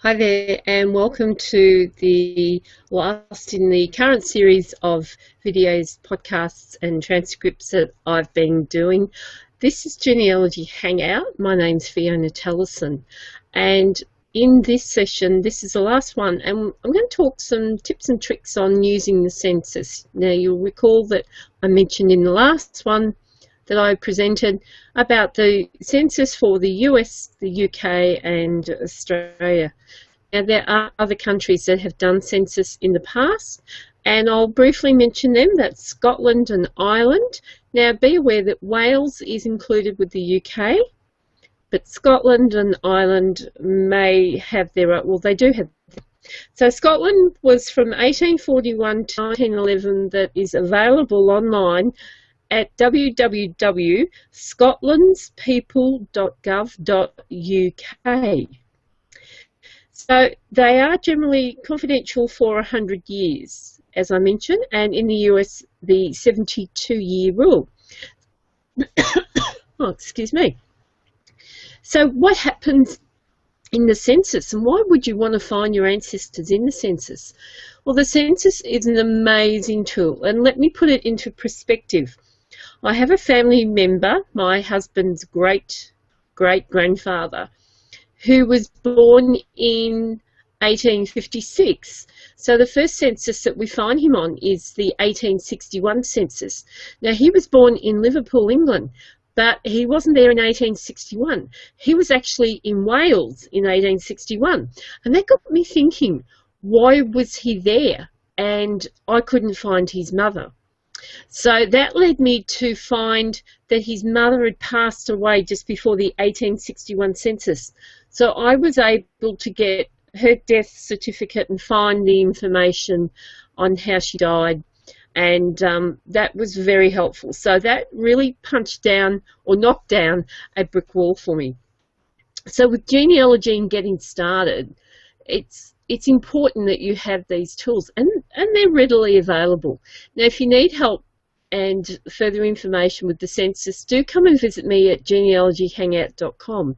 Hi there, and welcome to the last in the current series of videos, podcasts, and transcripts that I've been doing. This is Genealogy Hangout. My name's Fiona Telleson, and in this session, this is the last one, and I'm going to talk some tips and tricks on using the census. Now, you'll recall that I mentioned in the last one that I presented about the census for the US, the UK and Australia. Now, there are other countries that have done census in the past, and I'll briefly mention them. That's Scotland and Ireland. Now, be aware that Wales is included with the UK, but Scotland and Ireland may have their own, well, they do have. So Scotland was from 1841 to 1911, that is available online at www.scotlandspeople.gov.uk. So they are generally confidential for 100 years, as I mentioned, and in the US, the 72-year rule. Oh, excuse me. So what happens in the census, and why would you want to find your ancestors in the census? Well, the census is an amazing tool, and let me put it into perspective. I have a family member, my husband's great-great-grandfather, who was born in 1856. So the first census that we find him on is the 1861 census. Now, he was born in Liverpool, England, but he wasn't there in 1861. He was actually in Wales in 1861. And that got me thinking, why was he there? And I couldn't find his mother. So that led me to find that his mother had passed away just before the 1861 census. So I was able to get her death certificate and find the information on how she died, and that was very helpful. So that really punched down or knocked down a brick wall for me. So with genealogy and getting started, it's important that you have these tools, and they're readily available. Now, if you need help and further information with the census, do come and visit me at genealogyhangout.com.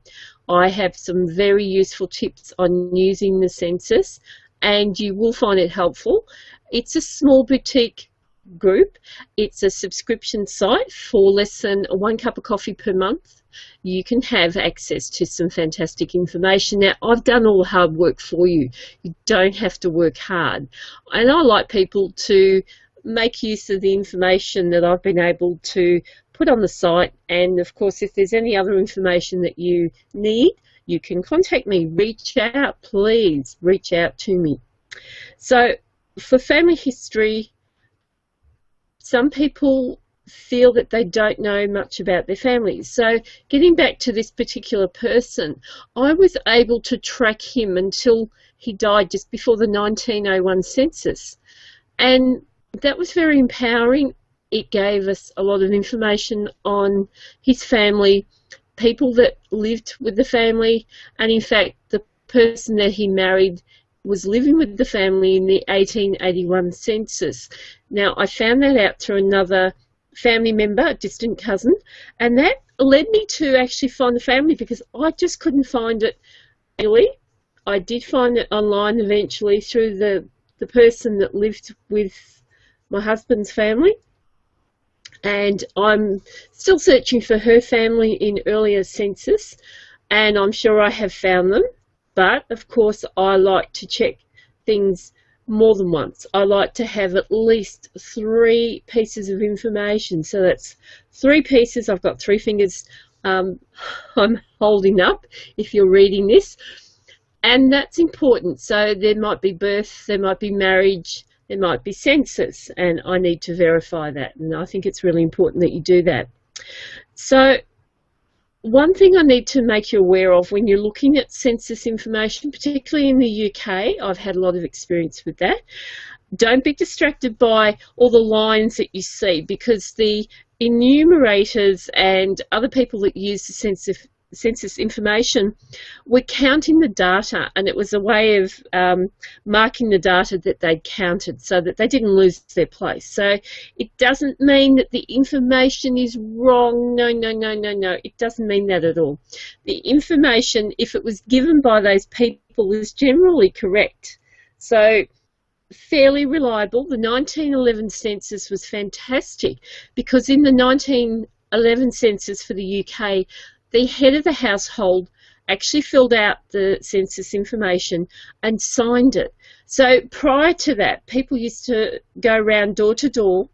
I have some very useful tips on using the census, and you will find it helpful. It's a small boutique group. It's a subscription site. For less than 1 cup of coffee per month, you can have access to some fantastic information. Now, I've done all the hard work for you. You don't have to work hard. And I like people to make use of the information that I've been able to put on the site. And of course, if there's any other information that you need, you can contact me. Reach out, please reach out to me. So for family history, some people feel that they don't know much about their families. So getting back to this particular person, I was able to track him until he died just before the 1901 census. And that was very empowering. It gave us a lot of information on his family, people that lived with the family, and in fact, the person that he married was living with the family in the 1881 census. Now, I found that out through another family member, a distant cousin, and that led me to actually find the family because I just couldn't find it really. I did find it online eventually through the person that lived with my husband's family, and I'm still searching for her family in earlier census, and I'm sure I have found them. But of course, I like to check things more than once. I like to have at least 3 pieces of information. So that's 3 pieces. I've got 3 fingers I'm holding up if you're reading this, and that's important. So there might be birth, there might be marriage, there might be census, and I need to verify that, and I think it's really important that you do that. So one thing I need to make you aware of when you're looking at census information, particularly in the UK, I've had a lot of experience with that, don't be distracted by all the lines that you see, because the enumerators and other people that use the census information were counting the data, and it was a way of marking the data that they'd counted so that they didn't lose their place. So it doesn't mean that the information is wrong. No, no, no, no, no. It doesn't mean that at all. The information, if it was given by those people, is generally correct. So fairly reliable. The 1911 census was fantastic because in the 1911 census for the UK, the head of the household actually filled out the census information and signed it. So prior to that, people used to go around door to door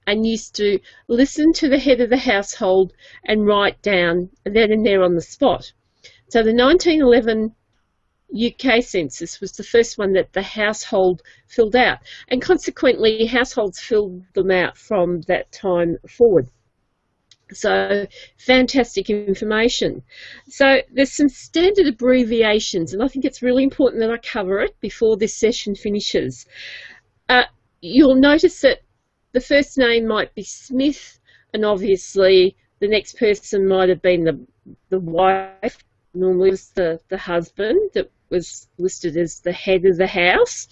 and used to listen to the head of the household and write down then and there on the spot. So the 1911 UK census was the first one that the household filled out, and consequently households filled them out from that time forward. So fantastic information. So there's some standard abbreviations, and I think it's really important that I cover it before this session finishes. You'll notice that the first name might be Smith, and obviously the next person might have been the wife. Normally it was the husband that was listed as the head of the house.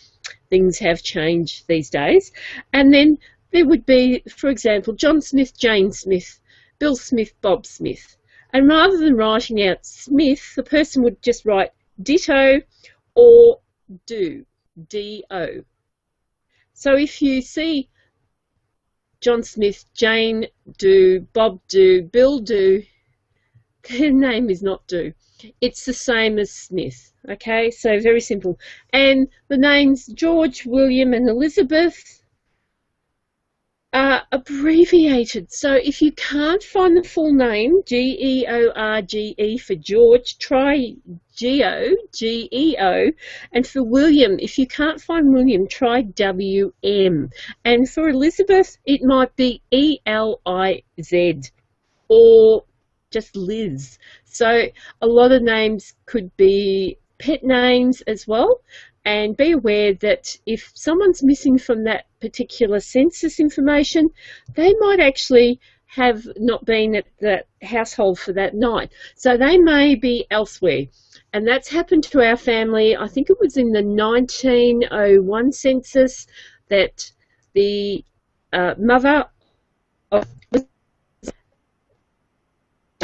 Things have changed these days. And then there would be, for example, John Smith, Jane Smith, Bill Smith, Bob Smith. And rather than writing out Smith, the person would just write ditto or do, D-O. So if you see John Smith, Jane do, Bob do, Bill do, their name is not do. It's the same as Smith, okay? So very simple. And the names George, William and Elizabeth are abbreviated. So if you can't find the full name, G-E-O-R-G-E for George, try G-O, G-E-O. And for William, if you can't find William, try W-M. And for Elizabeth, it might be E-L-I-Z or just Liz. So a lot of names could be pet names as well. And be aware that if someone's missing from that particular census information, they might actually have not been at that household for that night. So they may be elsewhere. And that's happened to our family. I think it was in the 1901 census that the mother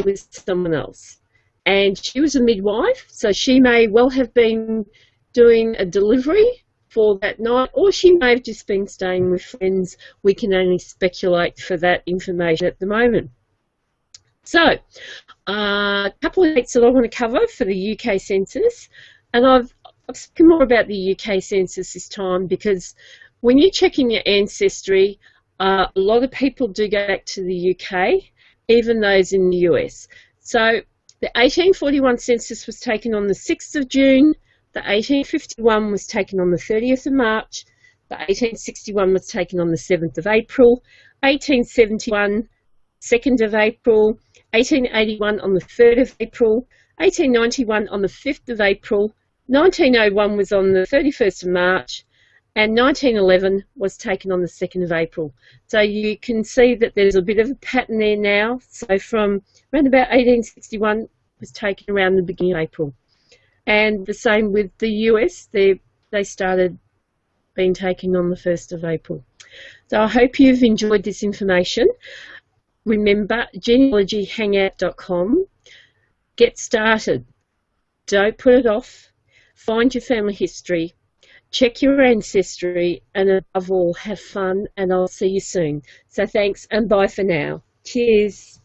was someone else. And she was a midwife, so she may well have been doing a delivery for that night, or she may have just been staying with friends. We can only speculate for that information at the moment. So, a couple of dates that I want to cover for the UK census, and I've spoken more about the UK census this time because when you're checking your ancestry, a lot of people do go back to the UK, even those in the US. So, the 1841 census was taken on the 6th of June, the 1851 was taken on the 30th of March, the 1861 was taken on the 7th of April, 1871, 2nd of April, 1881 on the 3rd of April, 1891 on the 5th of April, 1901 was on the 31st of March, and 1911 was taken on the 2nd of April. So you can see that there's a bit of a pattern there now. So from around about 1861 it was taken around the beginning of April. And the same with the US, they started being taken on the 1st of April. So I hope you've enjoyed this information. Remember, genealogyhangout.com. Get started. Don't put it off. Find your family history. Check your ancestry, and above all, have fun, and I'll see you soon. So thanks and bye for now. Cheers.